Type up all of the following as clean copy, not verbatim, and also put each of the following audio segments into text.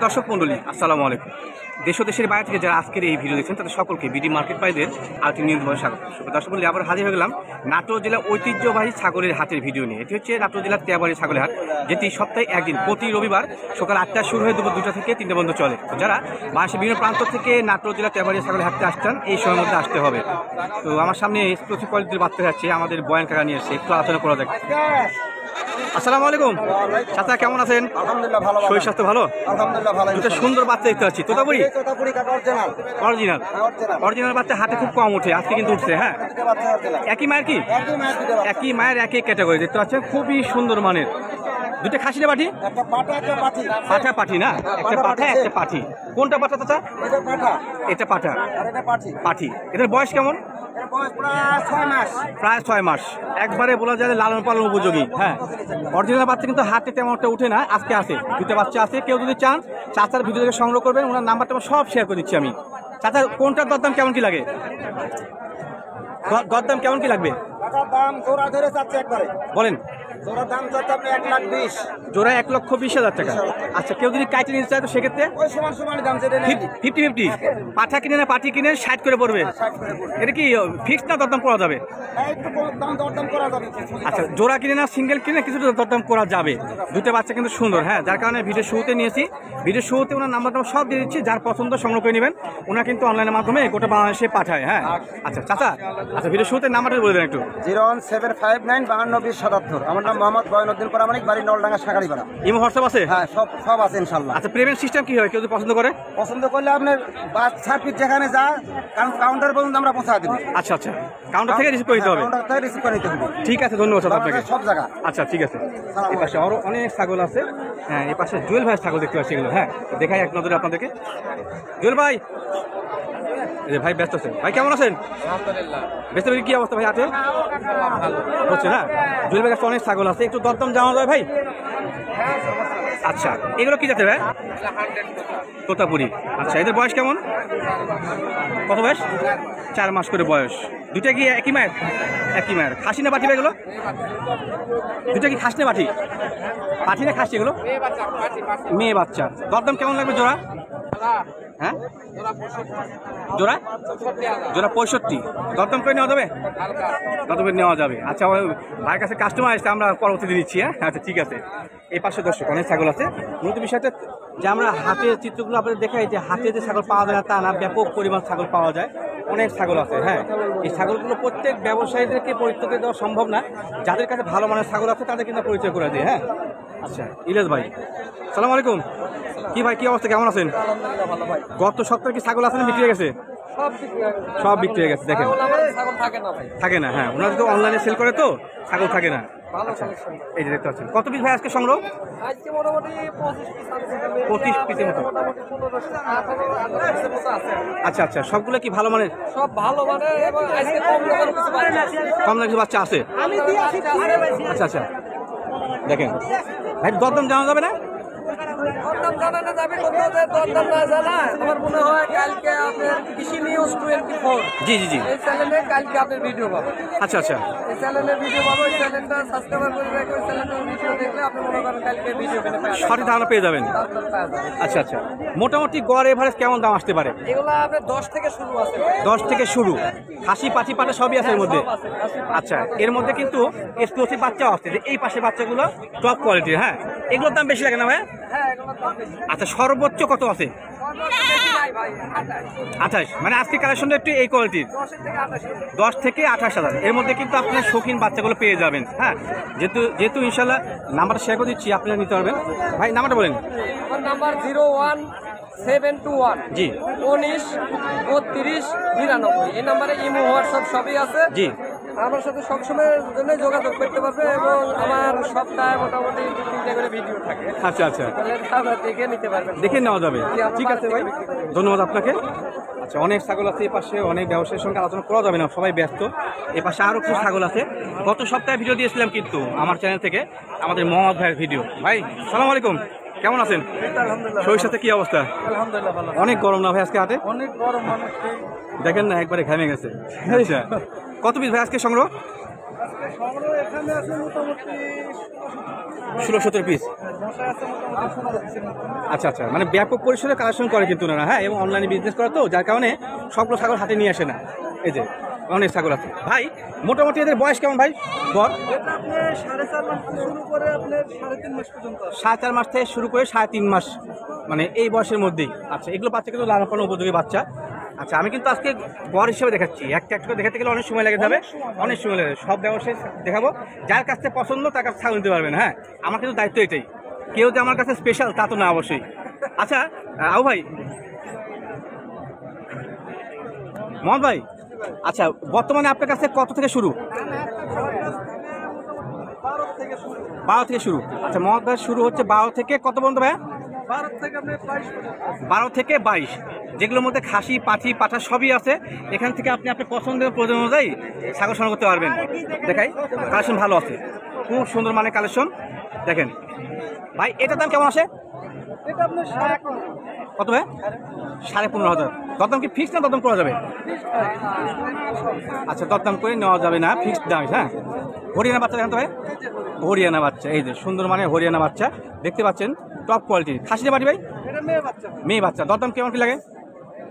দর্শক মন্ডলী আসসালামু আলাইকুম। দেশ ও দেশের বাইরে থেকে যারা আজকের এই ভিডিও দেখছেন তাদের সকলকে বিডি মার্কেট বাইদের আরেকটি নিয়মিতভাবে স্বাগত। দর্শক মন্ডলী আবার হাজির হয়ে গেলাম নাটোর জেলা ঐতিহ্যবাহী ছাগলের হাটের ভিডিও নিয়ে। এটি হচ্ছে নাটোর জেলার তেয়াবাড়ি ছাগলের হাট, যেটি সপ্তাহে একদিন প্রতি রবিবার সকাল 8টায় শুরু হয়ে দুপুর 2টা থেকে 3টা পর্যন্ত চলে। তো যারা বাংলাদেশের বিভিন্ন প্রান্ত থেকে নাটোর জেলা তেয়াবাড়ি ছাগলের হাটতে আসছেন এই সময়ের মধ্যে আসতে হবে। তো আমার সামনে এক্সক্লুসিভ কোয়ালিটির বাচ্চা যাচ্ছে, আমাদের বয়ান কাকা নিয়ে এসেছে, একটু আলোচনা করা যাক। আসসালামু আলাইকুম চাচা, কেমন আছেন? আলহামদুলিল্লাহ ভালো। শরীর স্বাস্থ্য ভালো? আলহামদুলিল্লাহ ভালো। দুটো সুন্দর বাচ্চা দেখতে পাচ্ছি, তোতাপুরি তোতাপুরি কাকা অরিজিনাল। অরিজিনাল অরিজিনাল বাচ্চা হাতে খুব কম ওঠে, আজকে কিন্তু উঠছে। হ্যাঁ, দুটো বাচ্চা অরিজিনাল। একই মায়ের কি? একই মায়ের দুটো বাচ্চা। একই মায়ের একই ক্যাটাগরি দেখতে পাচ্ছেন, খুবই সুন্দর মানের। দুটো খাসি না পাঠি? একটা পাঠা একটা পাঠি। পাঠা পাঠি না, একটা পাঠা একটা পাঠি। কোনটা পাঠা চাচা? এটা পাঠা এটা পাঠা আর এটা পাঠি। পাঠি। এটার বয়স কেমন? এর বয়স প্রায় 6 মাস। প্রায় 6 মাস। একবারে বলা যায় লালন পালন উপযোগী। হ্যাঁ, অরিজিনাল বাচ্চা কিন্তু হাতে তেমন একটা উঠে না, আজকে আছে দুটো বাচ্চা আছে। কেউ যদি চান চাচার ভিডিও থেকে সংগ্রহ করবেন, ওনার নাম্বারটা সব শেয়ার করে দিচ্ছি আমি। চাচা কোনটার দরদাম কেমন কি লাগে? দরদাম কেমন কি লাগবে? টাকার দাম জোড়া ধরে যাচ্ছে একবারে। বলেন। জোড়া দাম যাচ্ছে আপনি 1,20,000। জোড়া 1,20,000 টাকা। আচ্ছা, কেউ যদি কাইটে নিতে চায় তো সেক্ষেত্রে ওই সমান সমান দাম যেটা নেই। 50-50 পাঠা কিনে না পাঠি কিনে 60 করে পড়বে। 60 করে পড়বে। এটা কি ফিক্সড না দরদাম করা যাবে? একটু দাম দরদাম করা যাবে। আচ্ছা, জোড়া কিনে না সিঙ্গেল কিনে কিছুটা দরদাম করা যাবে। দুটো বাচ্চা কিন্তু সুন্দর। হ্যাঁ, যার কারণে ভিডিও শুরুতে নিয়েছি। ভিডিও শুরুতে ওনার নাম্বারটা সব দিয়ে দিচ্ছি, যার পছন্দ সংগ্রহ করে নেবেন। ওনার কিন্তু অনলাইনের মাধ্যমে গোটা বাংলাদেশে পাঠায়। হ্যাঁ, আচ্ছা চাচা, আচ্ছা ভিডিও শুরুতে নাম্বারটা বলে দেন একটু। 01759522077। আমার নাম মোহাম্মদ বয়নুদ্দিন প্রামাণিক, বাড়ি নলডাঙ্গা সাগাড়িপাড়া। ইমো হোয়াটসঅ্যাপ আছে? হ্যাঁ, সব আছে ইনশাল্লাহ। আচ্ছা, পেমেন্ট সিস্টেম কি হয় কেউ যদি পছন্দ করে? পছন্দ করলে আপনার বাচ্চা পিঠ যেখানে যা কাউন্টার পর্যন্ত আমরা পৌঁছা দেবো। আচ্ছা আচ্ছা, কাউন্টার থেকে রিসিভ করে নিতে হবে। কাউন্টার থেকে রিসিভ করে নিতে হবে। ঠিক আছে, ধন্যবাদ চাচা আপনাকে। সব জায়গা। আচ্ছা ঠিক আছে। এই পাশে আরো অনেক ছাগল আছে। হ্যাঁ, এই পাশে জুয়েল ভাই ছাগল দেখতে পাচ্ছি এগুলো। হ্যাঁ, দেখাই এক নজরে আপনাদেরকে। জুয়েল ভাই, এই যে ভাই ব্যস্ত আছেন। ভাই কেমন আছেন? ব্যস্ত কি অবস্থা ভাই? আছে হচ্ছে না? জুয়েল ভাই কাছে অনেক ছাগল আছে, একটু দরদাম জানা যায় ভাই? আচ্ছা, এগুলো কি যাচ্ছে ভাই? তোতাপুরি। আচ্ছা, এদের বয়স কেমন? কত বয়স? 4 মাস করে বয়স। দুইটা কি একই মায়ের? একই মায়ের। খাসি না পাঠি ভাই এগুলো? দুইটা কি খাসি না পাঠি? পাঠি না খাসি এগুলো? মেয়ে বাচ্চা। দরদাম কেমন লাগবে জোড়া? হ্যাঁ, জোড়া 65। দরদাম করে নেওয়া যাবে? দরদাম করে নেওয়া যাবে। আচ্ছা, ভাইয়ের কাছে কাস্টমার আসছে, আমরা পরবর্তীতে দিচ্ছি। হ্যাঁ, আচ্ছা ঠিক আছে। এই পাশে দর্শক অনেক ছাগল আছে। মূলত বিষয়টা যে আমরা হাতের চিত্রগুলো আপনাদের দেখাই, যে হাতে যে ছাগল পাওয়া যায় না তা না, ব্যাপক পরিমাণ ছাগল পাওয়া যায়, অনেক ছাগল আছে। হ্যাঁ, এই ছাগলগুলো প্রত্যেক ব্যবসায়ীদেরকে পরিচয় দেওয়া সম্ভব না। যাদের কাছে ভালো মানের ছাগল আছে তাদের কিন্তু পরিচয় করে দিই। হ্যাঁ, আচ্ছা ইলিয়াস ভাই, সালাম আলাইকুম। কি ভাই, কি অবস্থা, কেমন আছেন? গত সপ্তাহে কি ছাগল আছে না বিক্রি হয়ে গেছে? সব বিক্রি হয়ে গেছে। দেখেন থাকে না। হ্যাঁ, ওনারা তো অনলাইনে সেল করে তো ছাগল থাকে না। আচ্ছা, এই যে দেখতে পাচ্ছেন। কত পিস ভাই আজকে সংগ্রহ? 25 পিসের মতো। আচ্ছা আচ্ছা, সবগুলো কি ভালো মানের? সব ভালো মানে এবং আজকে কম দামের কিছু বাচ্চা আছে। কম দামের বাচ্চা আছে? আচ্ছা আচ্ছা, দেখেন ভাই, দরদাম জানা যাবে না? দরদাম জানানো যাবে, কোথাও দরদাম না জানা। আমার মনে হয় কালকে আপনার কৃষি নিউজ 24 জি জি জি, এই চ্যানেলে কালকে আপনার ভিডিও পাবেন। আচ্ছা আচ্ছা, এই চ্যানেলের ভিডিও পাবো, এই চ্যানেলটা সাবস্ক্রাইব করে রাখবেন। ওই চ্যানেলের ভিডিও দেখলে আপনি মনে করেন কালকে ভিডিও পেয়ে যাবেন, সঠিক ধারণা পেয়ে যাবেন। আচ্ছা আচ্ছা, মোটামুটি গড় এভারেজ কেমন দাম আসতে পারে? এগুলো আপনার 10 থেকে শুরু আছে। 10 থেকে শুরু। খাসি পাঠি পাঠা সবই আছে এর মধ্যে? সব আছে, খাসি পাঠি। আচ্ছা, এর মধ্যে কিন্তু এক্সক্লুসিভ বাচ্চাও আছে, যে এই পাশে বাচ্চাগুলো টপ কোয়ালিটির। হ্যাঁ, এগুলোর দাম বেশি লাগে না ভাই? হ্যাঁ, এগুলোর দাম বেশি। আচ্ছা, সর্বোচ্চ কত আছে? সর্বোচ্চ বেশি নাই ভাই, 28। 28। মানে আজকে কালেকশনটা একটু এই কোয়ালিটির। 10 থেকে 28। 10 থেকে 28,000 এর মধ্যে কিন্তু আপনার শৌখিন বাচ্চাগুলো পেয়ে যাবেন। হ্যাঁ, যেহেতু ইনশাল্লাহ নাম্বারটা শেয়ার করে দিচ্ছি, আপনারা নিতে পারবেন। ভাই নাম্বারটা বলেন। আমার নাম্বার 01721 জি 19 32 99। এই নাম্বারে ইমো হোয়াটসঅ্যাপ সবই আছে। জি, আমার সাথে সবসময়ের জন্য যোগাযোগ করতে পারবে এবং আমার সপ্তাহে মোটামুটি 2-3টা করে ভিডিও থাকে। আচ্ছা আচ্ছা, তাহলে আপনারা দেখে নিতে পারবেন, দেখে নেওয়া যাবে। ঠিক আছে ভাই, বিক্রি করে দিই। ধন্যবাদ আপনাকে। আচ্ছা, অনেক ছাগল আছে এই পাশে, অনেক ব্যবসায়ীর সঙ্গে আলোচনা করা যাবে না, সবাই ব্যস্ত। এ পাশে আরও কিছু ছাগল আছে। গত সপ্তাহে ভিডিও দিয়েছিলাম কিন্তু আমার চ্যানেল থেকে, আমাদের মোহাম্মদ ভাইয়ের ভিডিও। ভাই সালাম আলাইকুম, কেমন আছেন? শরীর সাথে কি অবস্থা? আলহামদুলিল্লাহ ভালো। অনেক গরম না ভাই আজকে হাটে? অনেক গরম, মানুষ দেখেন না, একবারে ঘেমে গেছে। আচ্ছা, কত পিস ভাই আজকে সংগ্রহ? এখানে আছে মোটামুটি 16-17 পিস। মশা আছে মোটামুটি 16 আচ্ছা আচ্ছা, মানে ব্যাপক পরিসরে কালেকশন করে কিন্তু না, হ্যাঁ, এবং অনলাইনে বিজনেস করে তো, যার কারণে সবগুলো ছাগল হাতে নিয়ে আসে না। এই যে অনেক ছাগল আছে ভাই। মোটামুটি এদের বয়স কেমন ভাই? বর এটা আপনি 4.5 মাস থেকে শুরু করে আপনার 3.5 মাস পর্যন্ত আছে। 4.5 মাস থেকে শুরু করে 3.5 মাস, মানে এই বয়সের মধ্যেই। আচ্ছা, এগুলো বাচ্চা কিন্তু লালন পালন উপযোগী বাচ্চা। আচ্ছা, আমি কিন্তু আজকে গড় হিসেবে দেখাচ্ছি, একটা একটা করে দেখাতে গেলে অনেক সময় লেগে যাবে, অনেক সময় লেগে সব ব্যবসায় দেখাবো। যার কাছ থেকে পছন্দ তার কাছে ছাগল নিতে পারবেন। হ্যাঁ, আমার কিন্তু দায়িত্ব এটাই, কেউ যে আমার কাছে স্পেশাল তা তো না, অবশ্যই। আচ্ছা আও ভাই, মোহন ভাই, আচ্ছা বর্তমানে আপনার কাছে কত থেকে শুরু? 12 থেকে শুরু। 12 থেকে শুরু। আচ্ছা, মোহন ভাই শুরু হচ্ছে 12 থেকে কত পর্যন্ত ভাই? 12 থেকে আপনি 22 পর্যন্ত। 12 থেকে 22, যেগুলোর মধ্যে খাসি, পাঠি, পাঠা সবই আছে। এখান থেকে আপনি আপনার পছন্দের প্রয়োজন অনুযায়ী ছাগল সংগ্রহ করতে পারবেন। দেখাই, কালেকশন ভালো আছে, খুব সুন্দর মানে কালেকশন। দেখেন ভাই, এটার দাম কেমন আসে? এটা আপনার 15.5। কত ভাই? 15,500। দরদাম কি ফিক্সড না দরদাম করা যাবে? আচ্ছা, দরদাম করে নেওয়া যাবে না, ফিক্সড দাম। হ্যাঁ, হরিয়ানা বাচ্চা দেখেন তো ভাই, হরিয়ানা বাচ্চা, এই যে সুন্দর মানে হরিয়ানা বাচ্চা দেখতে পাচ্ছেন, টপ কোয়ালিটি। খাসিটা বাড়ি ভাই? এটা মেয়ে বাচ্চা। মেয়ে বাচ্চা। দরদাম কেমন কি লাগে?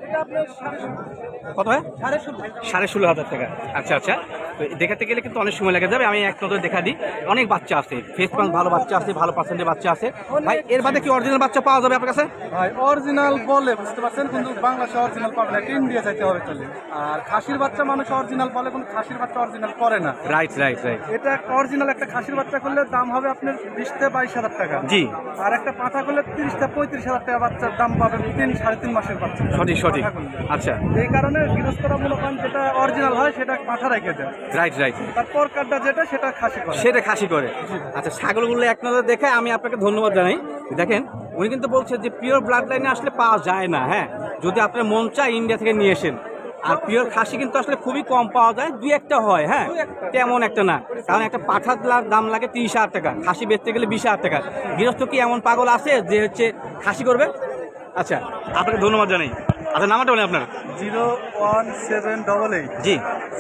এটা আপনার 16.5। কত ভাই? 16.5। 16,500 টাকা। আচ্ছা আচ্ছা, তো দেখাতে গেলে কিন্তু অনেক সময় লেগে যাবে, আমি এক নজরে দেখা দিই। অনেক বাচ্চা আছে, ফেস পাঁচ ভালো বাচ্চা আছে, ভালো পার্সেন্টের বাচ্চা আছে। ভাই, এর বাদে কি অরিজিনাল বাচ্চা পাওয়া যাবে আপনার কাছে? ভাই অরিজিনাল বলে বুঝতে পারছেন, কিন্তু বাংলাদেশে অরিজিনাল পাবে না, ইন্ডিয়া যাইতে হবে চলে। আর খাসির বাচ্চা মানুষ অরিজিনাল বলে, কিন্তু খাসির বাচ্চা অরিজিনাল করে না। Right right right. এটা একটা অরিজিনাল একটা খাসির বাচ্চা করলে দাম হবে আপনার 20 থেকে 22,000 টাকা। জি, আর একটা পাঠা করলে 30 থেকে 35,000 টাকা বাচ্চার দাম পাবেন, 3-3.5 মাসের বাচ্চা। সঠিক সঠিক। পাঠা করলে। আচ্ছা, এই কারণে গৃহস্থরা মনে করেন যেটা অরিজিনাল হয় সেটা পাঠা রেখে দেয়, রাইট রাইট, তারপর কার্ডটা যেটা সেটা খাসি করে। সেটা খাসি করে। আচ্ছা, ছাগলগুলো এক নজরে দেখে আমি আপনাকে ধন্যবাদ জানাই। দেখেন, উনি কিন্তু বলছেন যে পিওর ব্লাড লাইনে আসলে পাওয়া যায় না। হ্যাঁ, যদি আপনার মন চায় ইন্ডিয়া থেকে নিয়ে আসেন। আর পিওর খাসি কিন্তু আসলে খুবই কম পাওয়া যায়, দুই একটা হয়। হ্যাঁ, তেমন একটা না, কারণ একটা পাঠার দাম লাগে 30,000 টাকা, খাসি বেচতে গেলে 20,000 টাকা। গৃহস্থ কি এমন পাগল আছে যে হচ্ছে খাসি করবে? আচ্ছা, আপনাকে ধন্যবাদ জানাই। আচ্ছা, নাম্বারটা বলেন আপনার। 01788 জি,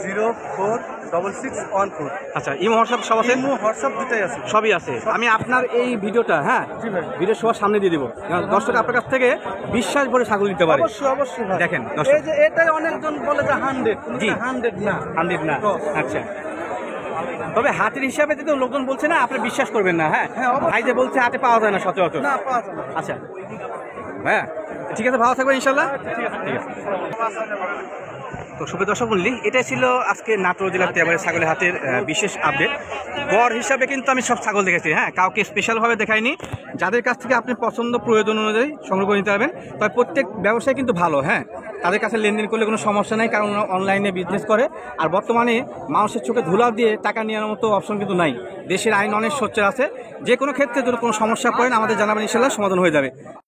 046614। আচ্ছা, ইমো হোয়াটসঅ্যাপ সব আছে? হোয়াটসঅ্যাপ দুটাই আছে। সবই আছে। আমি আপনার এই ভিডিওটা, হ্যাঁ, জি ভাই। ভিডিও সবার সামনে দিয়ে দিব, দর্শক আপনার কাছ থেকে বিশ্বাস ভরে ছাগল নিতে পারে। অবশ্যই অবশ্যই ভাই। দেখেন দর্শক, এই যে এটাই অনেকজন বলে যে 100, জি। 100 না। 100 না। আচ্ছা, তবে হাতের হিসাবে কিন্তু লোকজন বলছে না, আপনি বিশ্বাস করবেন না। হ্যাঁ, হ্যাঁ, অবশ্যই। ভাই যে বলছে হাতে পাওয়া যায় না সচরাচর। না পাওয়া যাবে না। আচ্ছা হ্যাঁ, ঠিক আছে, ভালো থাকবেন ইনশাল্লাহ। ঠিক আছে। তো শুভ দর্শক মণ্ডলী, এটাই ছিল আজকে নাটোর জেলার তেবাড়িয়া ছাগলের হাটের বিশেষ আপডেট। গড় হিসাবে কিন্তু আমি সব ছাগল দেখেছি, হ্যাঁ, কাউকে স্পেশালভাবে দেখাইনি। যাদের কাছ থেকে আপনি পছন্দ প্রয়োজন অনুযায়ী সংগ্রহ করে নিতে পারবেন। তবে প্রত্যেক ব্যবসায় কিন্তু ভালো, হ্যাঁ, তাদের কাছে লেনদেন করলে কোনো সমস্যা নেই, কারণ ওরা অনলাইনে বিজনেস করে। আর বর্তমানে মানুষের চোখে ধুলা দিয়ে টাকা নেওয়ার মতো অপশন কিন্তু নাই। দেশের আইন অনেক সোচ্চার আছে, যে কোনো ক্ষেত্রে যদি কোনো সমস্যা পড়েন আমাদের জানাবেন, ইনশাল্লাহ সমাধান হয়ে যাবে।